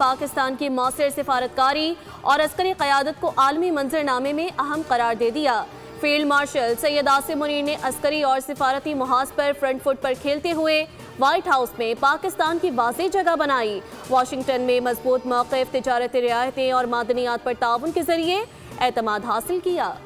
पाकिस्तान की मौसर सिफारतकारी और अस्करी क़यादत को आलमी मंजरनामे में अहम करार दे दिया। फील्ड मार्शल सैयद आसिम मुनीर ने अस्करी और सिफारती मुहाज पर फ्रंट फुट पर खेलते हुए व्हाइट हाउस में पाकिस्तान की वाज़ेह जगह बनाई। वाशिंगटन में मजबूत मौक़िफ़, तिजारती रियायतें और मादनियात पर ताउन के जरिए एतमाद हासिल किया।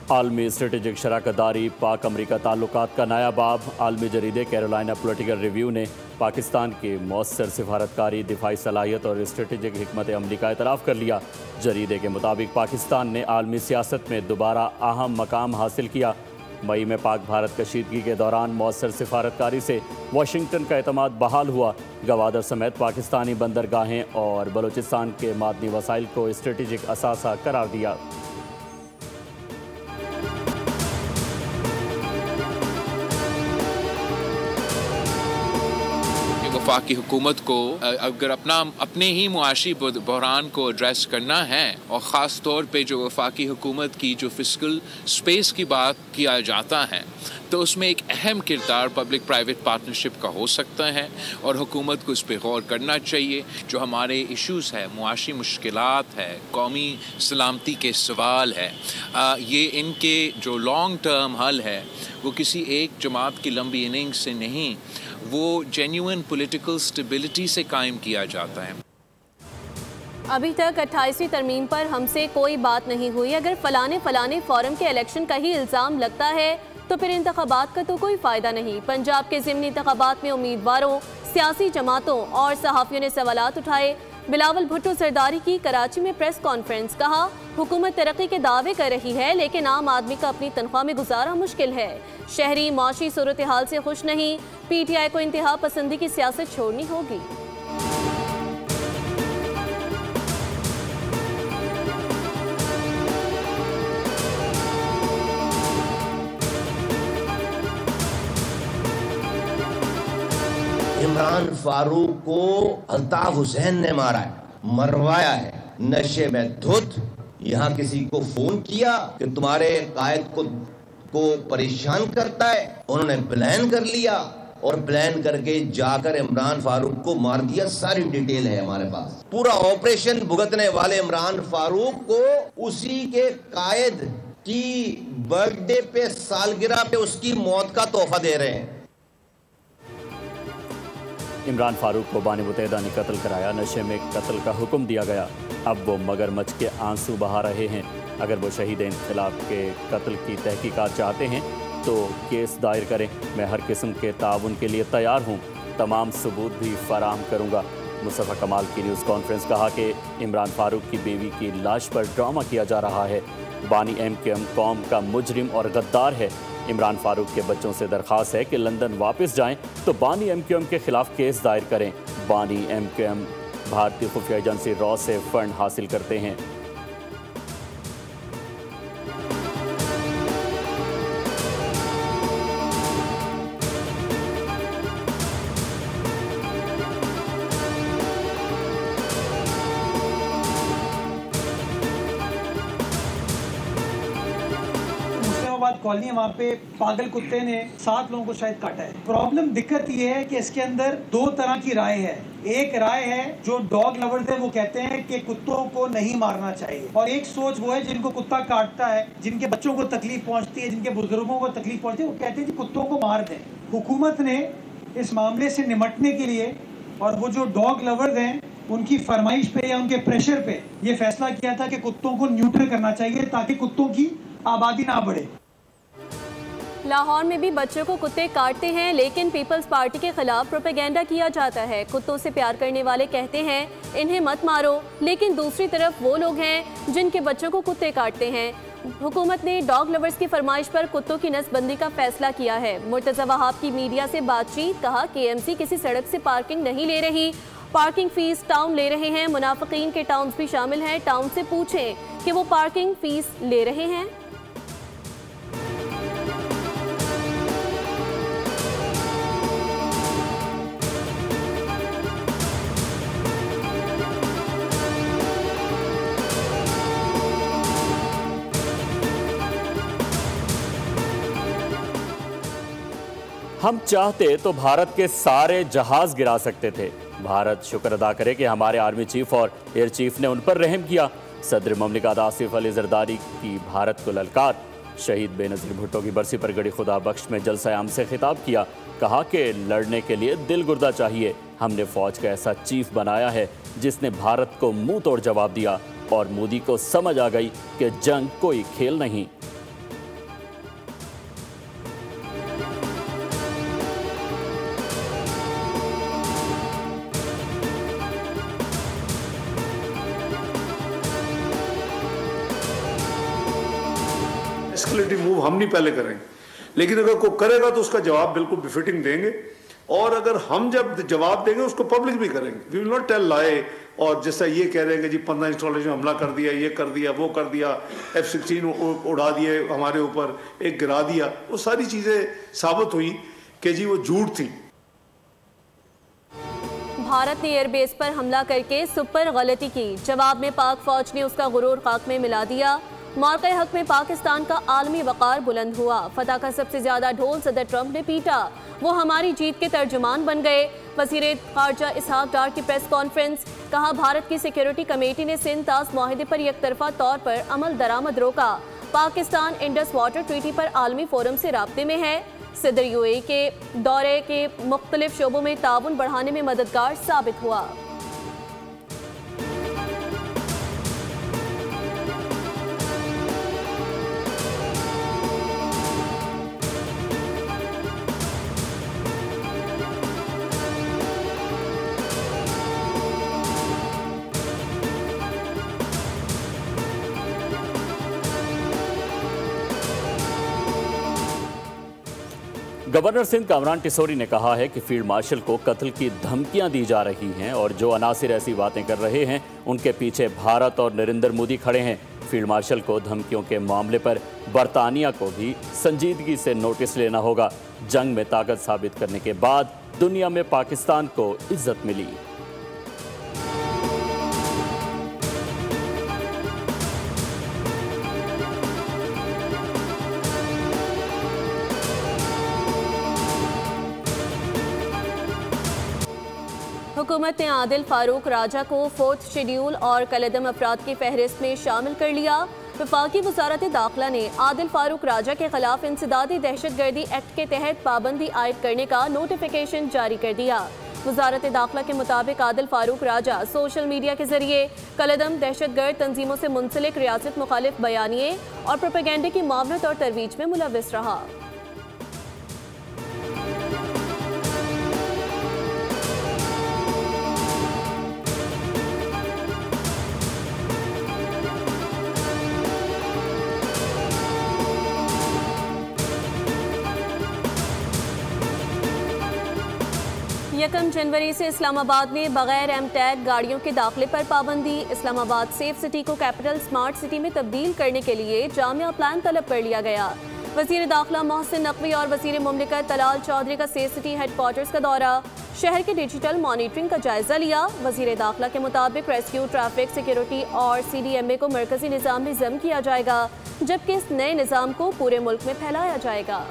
आलमी स्ट्रेटेजिक शराकतदारी पाक अमरीका ताल्लुकात का नया बाब। आलमी जरीदे कैरोलिना पॉलिटिकल रिव्यू ने पाकिस्तान की मौसर सिफारतकारी, दिफाई सलाहियत और स्ट्रेटेजिक हिकमत अमली का एतराफ़ कर लिया। जरीदे के मुताबिक पाकिस्तान ने आलमी सियासत में दोबारा अहम मकाम हासिल किया। मई में पाक भारत कशीदगी के दौरान मौसर सिफारतकारी से वाशिंगटन का एतमाद बहाल हुआ। गवादर समेत पाकिस्तानी बंदरगाहें और बलूचिस्तान के मादनी वसाइल को स्ट्रेटेजिक असासा करार दिया। वफाकी हुकूमत को अगर अपने ही मुआशी बहरान को एड्रेस करना है और ख़ास तौर पे जो वफाकी हुकूमत की जो फिस्कल स्पेस की बात किया जाता है तो उसमें एक अहम किरदार पब्लिक प्राइवेट पार्टनरशिप का हो सकता है और हुकूमत को इस पर गौर करना चाहिए। जो हमारे इश्यूज़ है, मुआशी मुश्किलात है, कौमी सलामती के सवाल है, ये इनके जो लॉन्ग टर्म हल है वो किसी एक जमात की लंबी इनिंग से नहीं, वो जेन्युइन पॉलिटिकल स्टेबिलिटी से कायम किया जाता है। अभी तक 28वीं तरमीम पर हमसे कोई बात नहीं हुई। अगर फलाने फॉरम के इलेक्शन का ही इल्ज़ाम लगता है तो फिर इंतखाबात का तो कोई फ़ायदा नहीं। पंजाब के ज़िमनी इंतखाबात में उम्मीदवारों, सियासी जमातों और सहाफ़ियों ने सवालात उठाए। बिलावल भुट्टो सरदारी की कराची में प्रेस कॉन्फ्रेंस, कहा हुकूमत तरक्की के दावे कर रही है लेकिन आम आदमी का अपनी तनख्वाह में गुजारा मुश्किल है। शहरी माशी सूरत हाल से खुश नहीं, PTI को इंतहा पसंदी की सियासत छोड़नी होगी। इमरान फारूक को अल्ताफ हुसैन ने मारा है, मरवाया है, नशे में धुत। यहाँ किसी को फोन किया कि तुम्हारे कायद को परेशान करता है, उन्होंने प्लान कर लिया और प्लान करके जाकर इमरान फारूक को मार दिया। सारी डिटेल है हमारे पास। पूरा ऑपरेशन भुगतने वाले इमरान फारूक को उसी के कायद की बर्थडे पे, सालगिरह पे उसकी मौत का तोहफा दे रहे हैं। इमरान फारूक को बानी मुतहदा ने कत्ल कराया, नशे में कत्ल का हुक्म दिया गया। अब वो मगरमच्छ के आंसू बहा रहे हैं। अगर वो शहीद इनक़िलाब के कत्ल की तहकीकात चाहते हैं तो केस दायर करें। मैं हर किस्म के ताउन के लिए तैयार हूँ, तमाम सबूत भी फराहम करूँगा। मुस्तफ़ा कमाल की न्यूज़ कॉन्फ्रेंस, कहा कि इमरान फारूक की बीवी की लाश पर ड्रामा किया जा रहा है। बानी MKM कौम का मुजरिम और गद्दार है। इमरान फारूक के बच्चों से दरख्वास्त है कि लंदन वापस जाएं तो बानी MKM के खिलाफ केस दायर करें। बानी MKM भारतीय खुफिया एजेंसी रॉ से फंड हासिल करते हैं। कॉलोनी है, वहाँ पे पागल कुत्ते ने 7 लोगों को शायद काटा है। प्रॉब्लम, दिक्कत ये है कि इसके अंदर 2 तरह की राय है। एक राय है जो डॉग लवर्स है, वो कहते हैं कि कुत्तों को नहीं मारना चाहिए, और एक सोच वो है जिनको कुत्ता काटता है, जिनके बच्चों को तकलीफ पहुंचती है, जिनके बुजुर्गों को तकलीफ पहुंचती है, वो कहते हैं कि कुत्तों को मार दें। हुकूमत ने इस मामले से निमटने के लिए और वो जो डॉग लवर्स हैं उनकी फरमाइश पे या उनके प्रेशर पे ये फैसला किया था कि कुत्तों को न्यूट्रल करना चाहिए ताकि कुत्तों की आबादी ना बढ़े। लाहौर में भी बच्चों को कुत्ते काटते हैं लेकिन पीपल्स पार्टी के खिलाफ प्रोपेगेंडा किया जाता है। कुत्तों से प्यार करने वाले कहते हैं इन्हें मत मारो, लेकिन दूसरी तरफ वो लोग हैं जिनके बच्चों को कुत्ते काटते हैं। हुकूमत ने डॉग लवर्स की फरमाइश पर कुत्तों की नसबंदी का फैसला किया है। मुर्तज़ा वहाब की मीडिया से बातचीत, कहा KMC किसी सड़क से पार्किंग नहीं ले रही, पार्किंग फीस टाउन ले रहे हैं। मुनाफिकीन के टाउन भी शामिल हैं, टाउन से पूछें कि वो पार्किंग फीस ले रहे हैं। हम चाहते तो भारत के सारे जहाज गिरा सकते थे। भारत शुक्र अदा करे कि हमारे आर्मी चीफ और एयर चीफ ने उन पर रहम किया। सदर ममलिकत आसिफ अली जरदारी की भारत को ललकार। शहीद बेनज़ीर भुट्टो की बरसी पर गड़ी खुदा बख्श में जलसा-ए-आम से खिताब किया। कहा कि लड़ने के लिए दिल गुर्दा चाहिए। हमने फौज का ऐसा चीफ बनाया है जिसने भारत को मुंह तोड़ जवाब दिया और मोदी को समझ आ गई कि जंग कोई खेल नहीं। एस्केलेटिव मूव हम नहीं पहले करेंगे, लेकिन अगर कोई करेगा तो उसका जवाब बिल्कुल बिफिटिंग देंगे। और अगर हम जब जवाब देंगे उसको पब्लिक भी करेंगे। वी विल नॉट टेल लाए और जैसा ये कह रहे हैं कि जी 15 इंस्टॉलेशन हमला कर दिया, ये कर दिया, वो कर दिया, F-16 उड़ा दिए हमारे ऊपर, एक गिरा दिया। वो सारी चीज़ें साबित हुई कि जी वो झूठ थी। भारत ने एयरबेस पर हमला करके सुपर गलती की। जवाब में पाक फौज ने उसका गुरूर खाक में मिला दिया। मौके हक में पाकिस्तान का आलमी वक़ार बुलंद हुआ। फतह का सबसे ज्यादा ढोल सदर ट्रंप ने पीटा। वो हमारी जीत के तर्जुमान बन गए। वज़ीर ख़ारजा इसहाक डार की प्रेस कॉन्फ्रेंस। कहा, भारत की सिक्योरिटी कमेटी ने सिंध तास माहिदे पर यकतरफा तौर पर अमल दरामद रोका। पाकिस्तान इंडस वाटर ट्रीटी पर आलमी फोरम से राब्ते में है। सदर UAE के दौरे के मुख्तलिफ शोबों में ताउन बढ़ाने में मददगार साबित हुआ। गवर्नर सिंध कामरान टिसोरी ने कहा है कि फील्ड मार्शल को कत्ल की धमकियां दी जा रही हैं और जो अनासिर ऐसी बातें कर रहे हैं उनके पीछे भारत और नरेंद्र मोदी खड़े हैं। फील्ड मार्शल को धमकियों के मामले पर बरतानिया को भी संजीदगी से नोटिस लेना होगा। जंग में ताकत साबित करने के बाद दुनिया में पाकिस्तान को इज्जत मिली। हुकूमत ने आदिल फारूक राजा को 4th शेड्यूल और कलदम अफराद की फहरिस्त में शामिल कर लिया। वफाकी वजारत दाखिला ने आदिल फारूक राजा के खिलाफ इंसदादी दहशतगर्दी एक्ट के तहत पाबंदी आयद करने का नोटिफिकेशन जारी कर दिया। वजारत दाखिला के मुताबिक आदिल फारूक राजा सोशल मीडिया के जरिए कलदम दहशतगर्द तंजीमों से मुंसलिक रियासत मुखालिफ बयानिए और प्रोपेगेंडे की मावनत और तरवीज में मुलव्विस रहा। यकम जनवरी से इस्लामाबाद में बगैर एम टैग गाड़ियों के दाखिले पर पाबंदी। इस्लामाबाद सेफ सिटी को कैपिटल स्मार्ट सिटी में तब्दील करने के लिए जामिया प्लान तलब कर लिया गया। वज़ीर दाखिला मोहसिन नकवी और वज़ीर मुमलिकत तलाल चौधरी का सेफ सिटी हेडक्वार्टर्स का दौरा, शहर के डिजिटल मॉनिटरिंग का जायजा लिया। वज़ीर दाखिला के मुताबिक रेस्क्यू, ट्रैफिक, सिक्योरिटी और CDMA को मरकजी निज़ाम में ज़म किया जाएगा, जबकि इस नए निज़ाम को पूरे मुल्क में फैलाया जाएगा।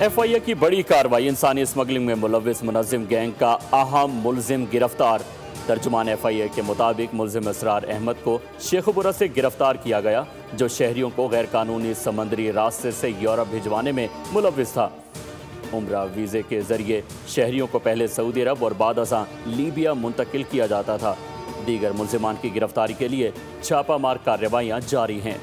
FIA की बड़ी कार्रवाई, इंसानी स्मगलिंग में मुलव्विस मुनज़्ज़िम गैंग का अहम मुलजिम गिरफ्तार। तर्जुमान FIA के मुताबिक मुलजिम असरार अहमद को शेखुपुरा से गिरफ्तार किया गया, जो शहरियों को गैर कानूनी समंदरी रास्ते से यूरोप भिजवाने में मुलव्विस था। उम्रा वीज़े के जरिए शहरियों को पहले सऊदी अरब और बाद अज़ां लीबिया मुंतकिल किया जाता था। दीगर मुलजिमान की गिरफ्तारी के लिए छापामार कार्रवाइयाँ जारी हैं।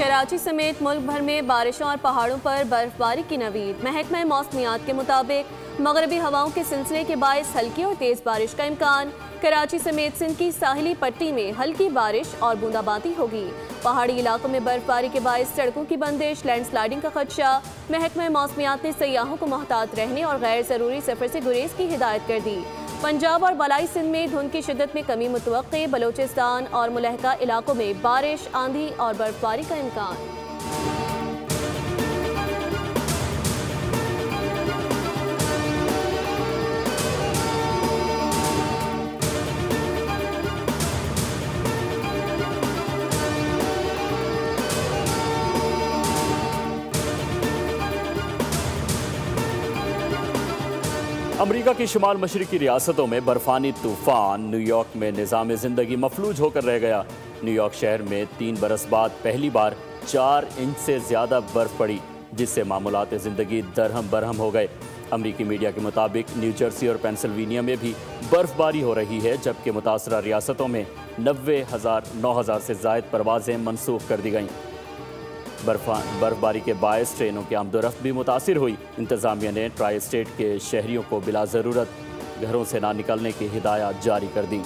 कराची समेत मुल्क भर में बारिशों और पहाड़ों पर बर्फबारी की नवीद। महकमा मौसमियात के मुताबिक मगरबी हवाओं के सिलसिले के बायस हल्की और तेज बारिश का इम्कान। कराची समेत सिंध की साहिली पट्टी में हल्की बारिश और बूंदाबांदी होगी। पहाड़ी इलाकों में बर्फबारी के बायस सड़कों की बंदिश, लैंडस्लाइडिंग का खदशा। महकमा मौसमियात ने सयाहों को मोहतात रहने और गैर जरूरी सफर से गुरेज की हिदायत कर दी। पंजाब और बलाई सिंध में धुंध की शिद्दत में कमी मुतवक्के। बलोचिस्तान और मुलहका इलाकों में बारिश, आंधी और बर्फबारी का इम्कान। अमरीका की शुमाल मशरकी रियासतों में बर्फानी तूफान। न्यूयॉर्क में निज़ाम ज़िंदगी मफलूज होकर रह गया। न्यूयॉर्क शहर में 3 बरस बाद पहली बार 4 इंच से ज़्यादा बर्फ़ पड़ी, जिससे मामूलात ज़िंदगी दरहम बरहम हो गए। अमरीकी मीडिया के मुताबिक न्यू जर्सी और पेंसिल्वेनिया में भी बर्फबारी हो रही है, जबकि मुतासरा रियासतों में 90,000 से ज़ायद परवाज़ें मनसूख कर दी गईं। बर्फबारी के बायस ट्रेनों की आमदोरफ्त भी मुतासिर हुई। इंतज़ामिया ने ट्राई स्टेट के शहरियों को बिला ज़रूरत घरों से ना निकलने की हिदायत जारी कर दी।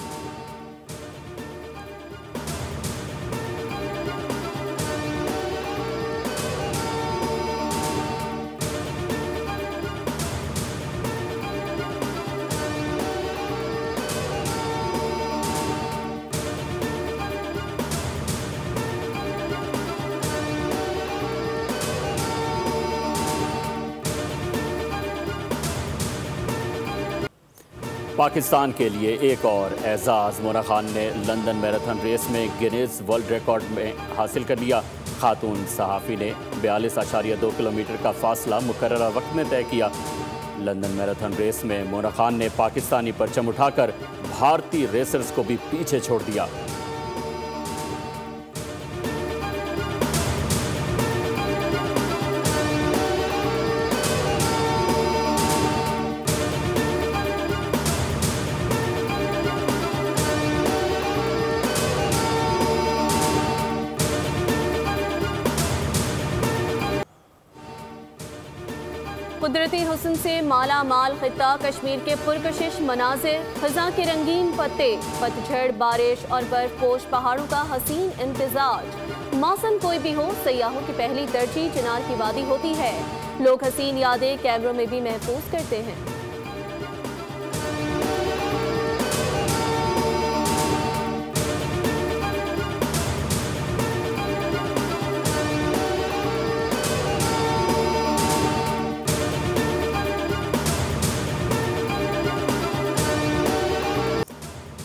पाकिस्तान के लिए एक और एजाज़। मोना खान ने लंदन मैराथन रेस में गिनीज वर्ल्ड रिकॉर्ड में हासिल कर लिया। खातून सहाफ़ी ने 42.2 किलोमीटर का फासला मुकर्ररा वक्त में तय किया। लंदन मैराथन रेस में मोना खान ने पाकिस्तानी परचम उठाकर भारतीय रेसर्स को भी पीछे छोड़ दिया। कुदरती हुस्न से माला माल खित्ता कश्मीर के पुरकशिश मनाजिर, खज़ां के रंगीन पत्ते, पतझड़, बारिश और बर्फपोश पहाड़ों का हसीन इम्तिजाज। मौसम कोई भी हो, सयाहों की पहली तरजीह चिनार की वादी होती है। लोग हसीन यादें कैमरों में भी महफूज करते हैं।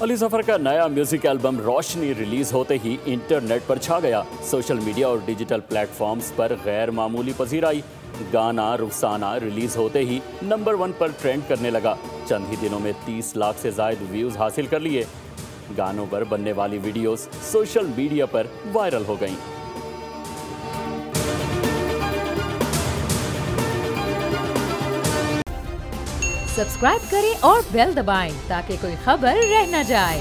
अली ज़फ़र का नया म्यूजिक एल्बम रोशनी रिलीज होते ही इंटरनेट पर छा गया। सोशल मीडिया और डिजिटल प्लेटफॉर्म्स पर गैर मामूली पसीराई। गाना रुखसाना रिलीज होते ही नंबर 1 पर ट्रेंड करने लगा। चंद ही दिनों में 30 लाख से ज़ायद व्यूज़ हासिल कर लिए। गानों पर बनने वाली वीडियोस सोशल मीडिया पर वायरल हो गईं। सब्सक्राइब करें और बेल दबाएं ताकि कोई खबर रह न जाए।